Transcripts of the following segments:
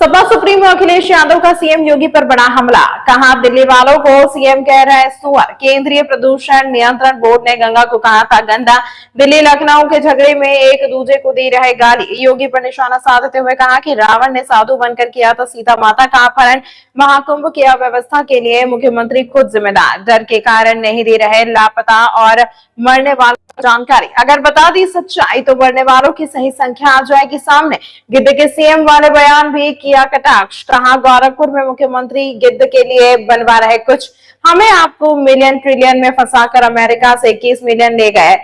Sapa supremo Akhilesh Yadav का CM योगी पर बड़ा हमला। कहा, दिल्ली वालों को सीएम कह रहे हैं सुअर। केंद्रीय प्रदूषण नियंत्रण बोर्ड ने गंगा को कहा था गंदा। दिल्ली लखनऊ के झगड़े में एक दूसरे को दे रहे गाली। योगी पर निशाना साधते हुए कहा कि रावण ने साधु बनकर किया था सीता माता का अपहरण। महाकुंभ की अव्यवस्था के लिए मुख्यमंत्री खुद जिम्मेदार। डर के कारण नहीं दे रहे लापता और मरने वालों को जानकारी। अगर बता दी सच्चाई तो मरने वालों की सही संख्या आ जाएगी सामने। गिद्ध के सीएम वाले बयान भी किया कटाक्ष। कहा, गोरखपुर में मुख्यमंत्री गिद्ध के लिए बनवा रहे कुछ। हमें आपको मिलियन ट्रिलियन में फंसाकर अमेरिका से 21 मिलियन ले गए।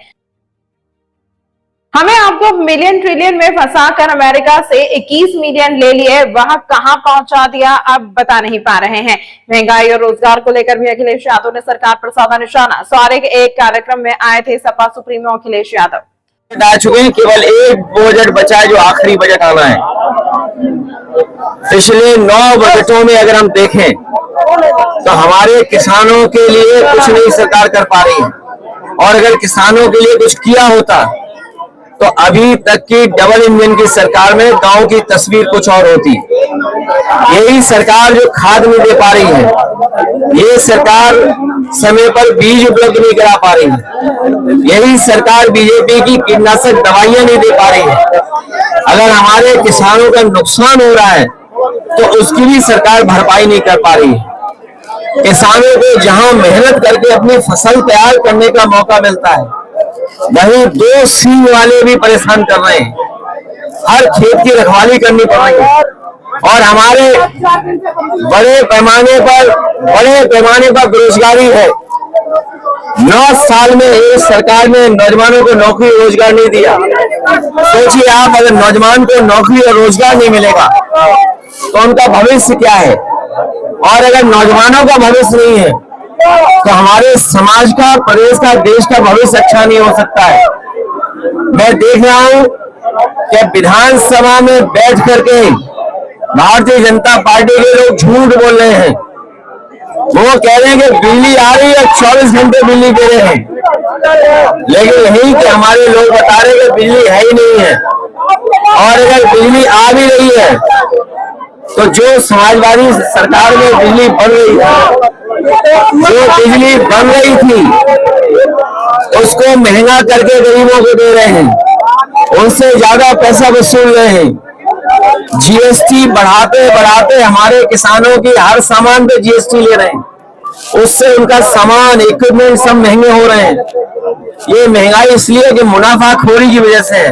हमें आपको मिलियन ट्रिलियन में फंसाकर अमेरिका से 21 मिलियन ले लिए, वह कहां पहुंचा दिया अब बता नहीं पा रहे हैं। महंगाई और रोजगार को लेकर भी अखिलेश यादव ने सरकार पर साधा निशाना। सवारे के एक कार्यक्रम में आए थे सपा सुप्रीमो अखिलेश यादव। आ चुके हैं, केवल एक बजट बचा है जो आखिरी बजट आना है। पिछले 9 बजटों में अगर हम देखें तो हमारे किसानों के लिए कुछ नहीं सरकार कर पा रही है, और अगर किसानों के लिए कुछ किया होता तो अभी तक की डबल इंजन की सरकार में गांव की तस्वीर कुछ और होती। यही सरकार जो खाद नहीं दे पा रही है, ये सरकार समय पर बीज उपलब्ध नहीं करा पा रही है, यही सरकार बीजेपी की कीटनाशक दवाइयां नहीं दे पा रही है। अगर हमारे किसानों का नुकसान हो रहा है तो उसकी भी सरकार भरपाई नहीं कर पा रही है। किसानों को जहां मेहनत करके अपनी फसल तैयार करने का मौका मिलता है, वहीं 2 सींग वाले भी परेशान कर रहे हैं। हर खेत की रखवाली करनी पड़ रही है, और हमारे बड़े पैमाने पर बेरोजगारी है। 9 साल में इस सरकार ने नौजवानों को नौकरी रोजगार नहीं दिया। सोचिए आप, अगर नौजवान को नौकरी और रोजगार नहीं मिलेगा तो उनका भविष्य क्या है, और अगर नौजवानों का भविष्य नहीं है तो हमारे समाज का, प्रदेश का, देश का भविष्य अच्छा नहीं हो सकता है। मैं देख रहा हूं कि विधानसभा में बैठ करके भारतीय जनता पार्टी के लोग झूठ बोल रहे हैं। वो कह रहे हैं कि बिजली आ रही है, 24 घंटे बिजली दे रहे हैं, लेकिन यही कि हमारे लोग बता रहे हैं कि बिजली है ही नहीं है। और अगर बिजली आ भी रही है तो जो समाजवादी सरकार में बिजली बन रही है, जो बिजली बन रही थी उसको महंगा करके गरीबों को दे रहे हैं, उनसे ज्यादा पैसा वसूल रहे हैं। जीएसटी बढ़ाते बढ़ाते हमारे किसानों की हर सामान पे जीएसटी ले रहे हैं, उससे उनका सामान, इक्विपमेंट सब महंगे हो रहे हैं। ये महंगाई इसलिए कि मुनाफाखोरी की वजह से है।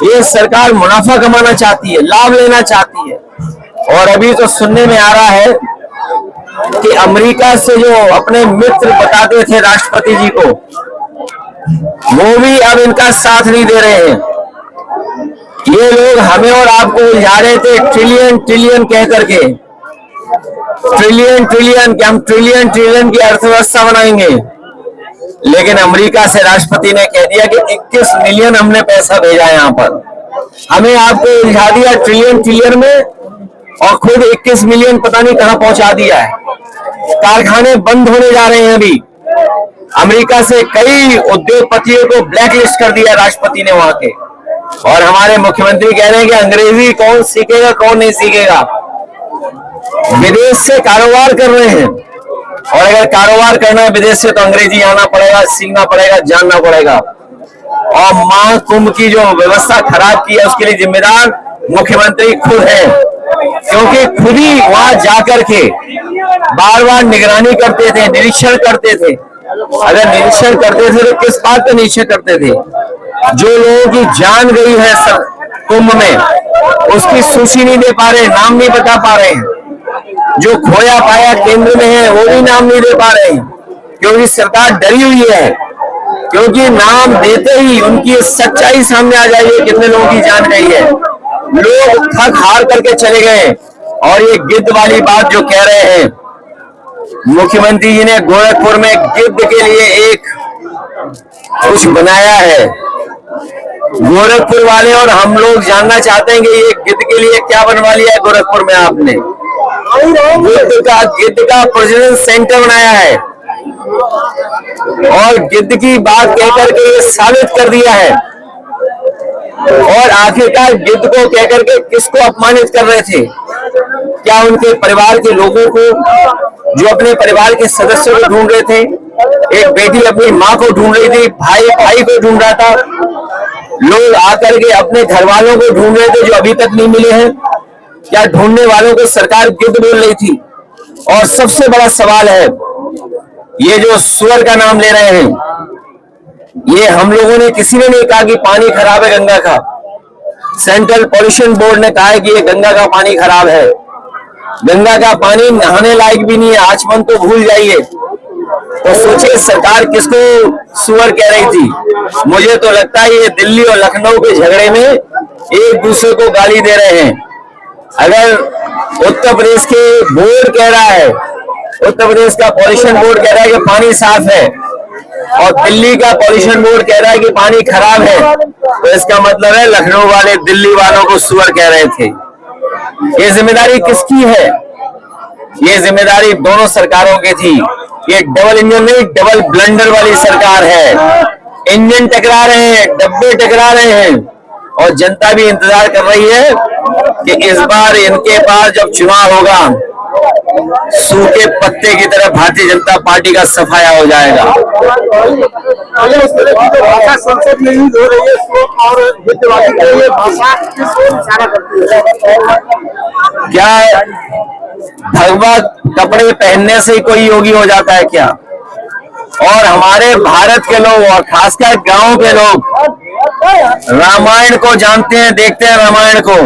ये सरकार मुनाफा कमाना चाहती है, लाभ लेना चाहती है। और अभी तो सुनने में आ रहा है कि अमेरिका से जो अपने मित्र बताते थे राष्ट्रपति जी को, वो भी अब इनका साथ नहीं दे रहे हैं। ये लोग हमें और आपको उलझा रहे थे ट्रिलियन ट्रिलियन कह करके, ट्रिलियन ट्रिलियन कि हम ट्रिलियन ट्रिलियन की अर्थव्यवस्था बनाएंगे। लेकिन अमेरिका से राष्ट्रपति ने कह दिया कि 21 मिलियन हमने पैसा भेजा है यहाँ पर। हमें आपको उलझा दिया ट्रिलियन ट्रिलियन में, और खुद 21 मिलियन पता नहीं कहां पहुंचा दिया है। कारखाने बंद होने जा रहे हैं। अभी अमेरिका से कई उद्योगपतियों को ब्लैकलिस्ट कर दिया राष्ट्रपति ने वहां के, और हमारे मुख्यमंत्री कह रहे हैं कि अंग्रेजी कौन सीखेगा कौन नहीं सीखेगा। विदेश से कारोबार कर रहे हैं, और अगर कारोबार करना है विदेश से तो अंग्रेजी आना पड़ेगा, सीखना पड़ेगा, जानना पड़ेगा। और महाकुंभ की जो व्यवस्था खराब की है उसके लिए जिम्मेदार मुख्यमंत्री खुद है, क्योंकि खुद ही वहां जाकर के बार बार निगरानी करते थे, निरीक्षण करते थे। अगर निरीक्षण करते थे तो किस बात का निरीक्षण करते थे? जो लोगों की जान गई है कुंभ में, उसकी सूची नहीं दे पा रहे, नाम नहीं बता पा रहे हैं। जो खोया पाया केंद्र में है वो भी नाम नहीं दे पा रहे हैं, क्योंकि सरकार डरी हुई है, क्योंकि नाम देते ही उनकी सच्चाई सामने आ जाएगी, कितने लोगों की जान गई है। लोग थक हार करके चले गए। और ये गिद्ध वाली बात जो कह रहे हैं, मुख्यमंत्री जी ने गोरखपुर में गिद्ध के लिए एक कुछ बनाया है। गोरखपुर वाले और हम लोग जानना चाहते हैं कि ये गिद्ध के लिए क्या बनवा लिया है गोरखपुर में आपने। गिद्ध का प्रजनन सेंटर बनाया है, और गिद्ध की बात कहकर के ये साबित कर दिया है। और आखिरकार गिद्ध को कहकर के किसको अपमानित कर रहे थे? क्या उनके परिवार के लोगों को, जो अपने परिवार के सदस्यों को ढूंढ रहे थे, एक बेटी अपनी माँ को ढूंढ रही थी, भाई भाई को ढूंढ रहा था, लोग आकर के अपने घर वालों को ढूंढ रहे थे जो अभी तक नहीं मिले हैं, क्या ढूंढने वालों को सरकार गिद्ध बोल रही थी? और सबसे बड़ा सवाल है, ये जो सुअर का नाम ले रहे हैं, ये हम लोगों ने, किसी ने नहीं कहा कि पानी खराब है गंगा का। सेंट्रल पॉल्यूशन बोर्ड ने कहा है कि ये गंगा का पानी खराब है। गंगा का पानी नहाने लायक भी नहीं है, आचमन तो भूल जाइए। तो सोचिए सरकार किसको सुअर कह रही थी। मुझे तो लगता है ये दिल्ली और लखनऊ के झगड़े में एक दूसरे को गाली दे रहे हैं। अगर उत्तर प्रदेश के बोर्ड कह रहा है, उत्तर प्रदेश का पॉल्यूशन बोर्ड कह रहा है कि पानी साफ है, और दिल्ली का पॉल्यूशन बोर्ड कह रहा है कि पानी खराब है, तो इसका मतलब है लखनऊ वाले दिल्ली वालों को सुअर कह रहे थे। ये जिम्मेदारी किसकी है? ये जिम्मेदारी दोनों सरकारों की थी। ये डबल इंजन नहीं, डबल ब्लंडर वाली सरकार है। इंजन टकरा रहे हैं, डब्बे टकरा रहे हैं, और जनता भी इंतजार कर रही है कि इस बार इनके पास जब चुनाव होगा, सूखे पत्ते की तरह भारतीय जनता पार्टी का सफाया हो जाएगा। संसद में यूज हो रही है और ये भाषा किसको इशारा करती है? क्या भगवा कपड़े पहनने से कोई योगी हो जाता है क्या? और हमारे भारत के लोग और खासकर गांव के लोग रामायण को जानते हैं, देखते हैं रामायण को।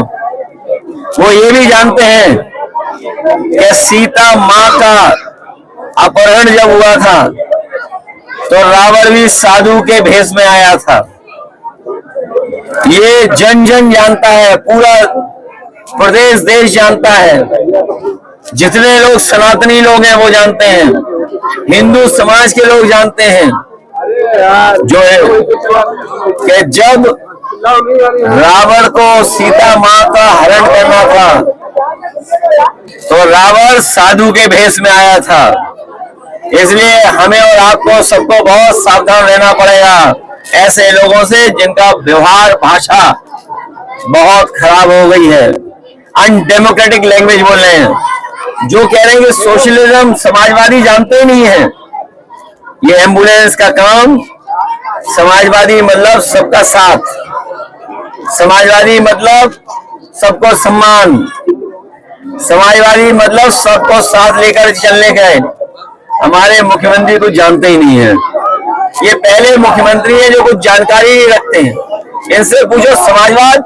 वो ये भी जानते हैं कि सीता माँ का अपहरण जब हुआ था तो रावण भी साधु के भेष में आया था। ये जन जन जानता है, पूरा प्रदेश देश जानता है। जितने लोग सनातनी लोग हैं वो जानते हैं, हिंदू समाज के लोग जानते हैं, जो है कि जब रावण को सीता माँ का हरण करना था तो रावण साधु के भेष में आया था। इसलिए हमें और आपको सबको बहुत सावधान रहना पड़ेगा ऐसे लोगों से जिनका व्यवहार, भाषा बहुत खराब हो गई है, अनडेमोक्रेटिक लैंग्वेज बोल रहे हैं, जो कह रहे हैं कि सोशलिज्म समाजवादी जानते ही नहीं है। ये एम्बुलेंस का काम, समाजवादी मतलब सबका साथ, समाजवादी मतलब सबको सम्मान, समाजवादी मतलब सबको साथ लेकर चलने का। हमारे मुख्यमंत्री कुछ जानते ही नहीं है। ये पहले मुख्यमंत्री है जो कुछ जानकारी नहीं रखते हैं। इनसे पूछो समाजवाद,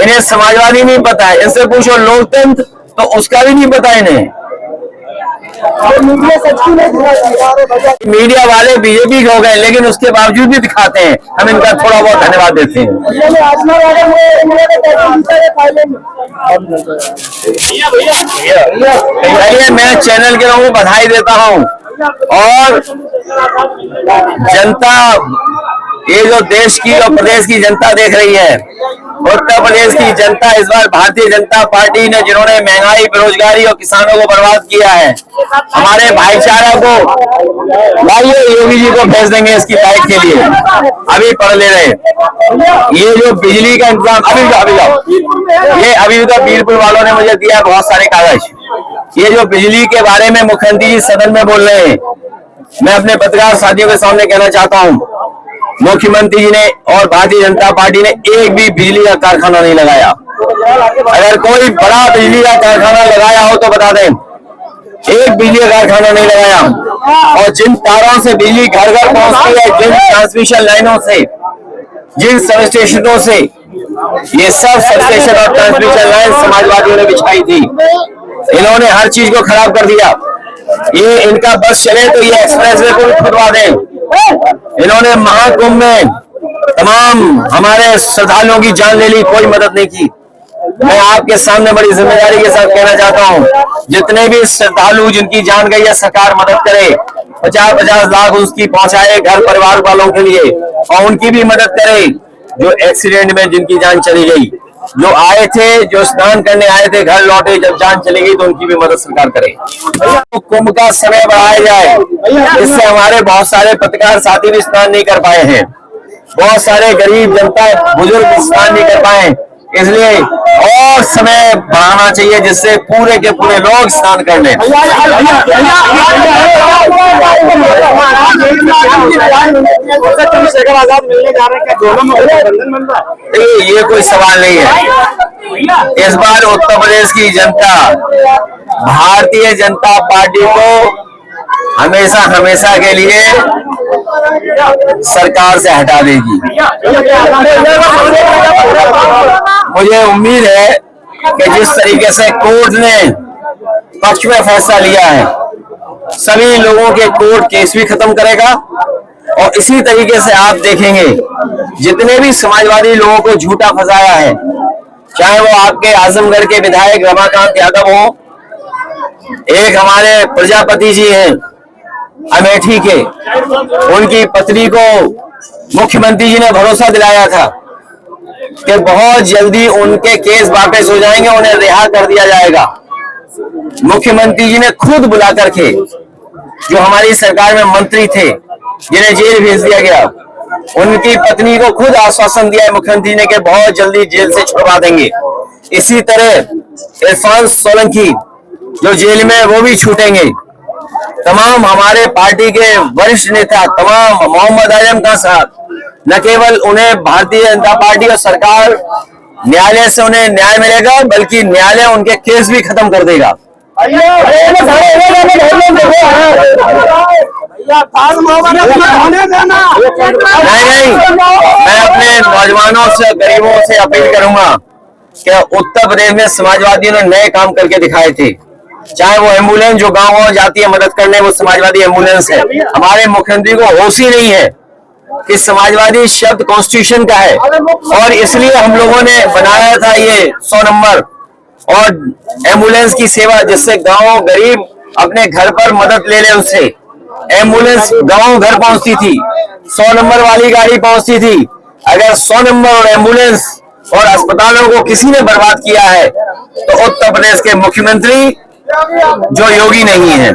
इन्हें समाजवादी नहीं पता है। इनसे पूछो लोकतंत्र, तो उसका भी नहीं पता इन्हें। मीडिया वाले बीजेपी के हो गए, लेकिन उसके बावजूद भी दिखाते हैं। हम इनका थोड़ा बहुत धन्यवाद देते हैं। मैं चैनल के लोगों को बधाई देता हूं, और जनता, ये जो देश की और प्रदेश की जनता देख रही है, उत्तर प्रदेश की जनता इस बार भारतीय जनता पार्टी ने, जिन्होंने महंगाई, बेरोजगारी और किसानों को बर्बाद किया है, हमारे भाईचारा को, लाइए योगी जी को भेज देंगे इसकी बाइक के लिए। अभी पढ़ ले रहे, ये जो बिजली का इंतजाम, अभी जाओ, ये अभी तो बीरपुर वालों ने मुझे दिया बहुत सारे कागज। ये जो बिजली के बारे में मुख्यमंत्री जी सदन में बोल रहे हैं, मैं अपने पत्रकार साथियों के सामने कहना चाहता हूं, मुख्यमंत्री जी ने और भारतीय जनता पार्टी ने एक भी बिजली का कारखाना नहीं लगाया। अगर कोई बड़ा बिजली का कारखाना लगाया हो तो बता दें। एक बिजली का कारखाना नहीं लगाया। और जिन तारों से बिजली घर घर पहुंचती है, जिन ट्रांसमिशन लाइनों से, जिन सब स्टेशनों से, ये सब सब स्टेशन और ट्रांसमिशन लाइन समाजवादियों ने बिछाई थी। इन्होंने हर चीज को खराब कर दिया। ये इनका बस चले तो ये एक्सप्रेसवे को भी खुदवा दें। इन्होंने महाकुंभ में तमाम हमारे श्रद्धालुओं की जान ले ली, कोई मदद नहीं की। मैं आपके सामने बड़ी जिम्मेदारी के साथ कहना चाहता हूं, जितने भी श्रद्धालु जिनकी जान गई है, सरकार मदद करे। 50-50 लाख उसकी पहुंचाए घर परिवार वालों के लिए, और उनकी भी मदद करे जो एक्सीडेंट में जिनकी जान चली गई, जो आए थे, जो स्नान करने आए थे, घर लौटे, जब जान चली गई तो उनकी भी मदद सरकार करे। तो कुंभ का समय बढ़ाया जाए, इससे हमारे बहुत सारे पत्रकार साथी भी स्नान नहीं कर पाए हैं, बहुत सारे गरीब जनता, बुजुर्ग स्नान नहीं कर पाए। इसलिए और समय बढ़ाना चाहिए जिससे पूरे के पूरे लोग स्नान कर लें। चंद्रशेखर आजाद मिलने जा रहे हैं, क्या दोनों में गठबंधन बन रहा है? देखिए, ये कोई सवाल नहीं है। इस बार उत्तर प्रदेश की जनता भारतीय जनता पार्टी को हमेशा हमेशा के लिए सरकार से हटा देगी। मुझे उम्मीद है कि जिस तरीके से कोर्ट ने पक्ष में फैसला लिया है, सभी लोगों के कोर्ट केस भी खत्म करेगा। और इसी तरीके से आप देखेंगे जितने भी समाजवादी लोगों को झूठा फंसाया है, चाहे वो आपके आजमगढ़ के विधायक रमाकांत यादव हो, एक हमारे प्रजापति जी हैं अमेठी के, उनकी पत्नी को मुख्यमंत्री जी ने भरोसा दिलाया था कि बहुत जल्दी उनके केस वापस हो जाएंगे, उन्हें रिहा कर दिया जाएगा। मुख्यमंत्री जी ने खुद बुला करके जो हमारी सरकार में मंत्री थे जिन्हें जेल भेज दिया गया, उनकी पत्नी को खुद आश्वासन दिया है मुख्यमंत्री ने कि बहुत जल्दी जेल से छुड़वा देंगे। इसी तरह इरफान सोलंकी जो जेल में, वो भी छूटेंगे। तमाम हमारे पार्टी के वरिष्ठ नेता, तमाम मोहम्मद आजम खान साहब, न केवल उन्हें भारतीय जनता पार्टी और सरकार न्यायालय से उन्हें न्याय मिलेगा, बल्कि न्यायालय उनके केस भी खत्म कर देगा। नहीं, मैं अपने नौजवानों से, गरीबों से अपील करूंगा कि उत्तर प्रदेश में समाजवादियों ने नए काम करके दिखाए थे। चाहे वो एम्बुलेंस जो गांव जाती है मदद करने, वो समाजवादी एम्बुलेंस है। हमारे मुख्यमंत्री को होश ही नहीं है कि समाजवादी शब्द कॉन्स्टिट्यूशन का है, और इसलिए हम लोगों ने बनाया था ये 100 नंबर और एम्बुलेंस की सेवा, जिससे गांव गरीब अपने घर पर मदद ले ले। उससे एम्बुलेंस गांव घर पहुंचती थी, 100 नंबर वाली गाड़ी पहुंचती थी। अगर 100 नंबर और एम्बुलेंस और अस्पतालों को किसी ने बर्बाद किया है तो उत्तर प्रदेश के मुख्यमंत्री जो योगी नहीं है।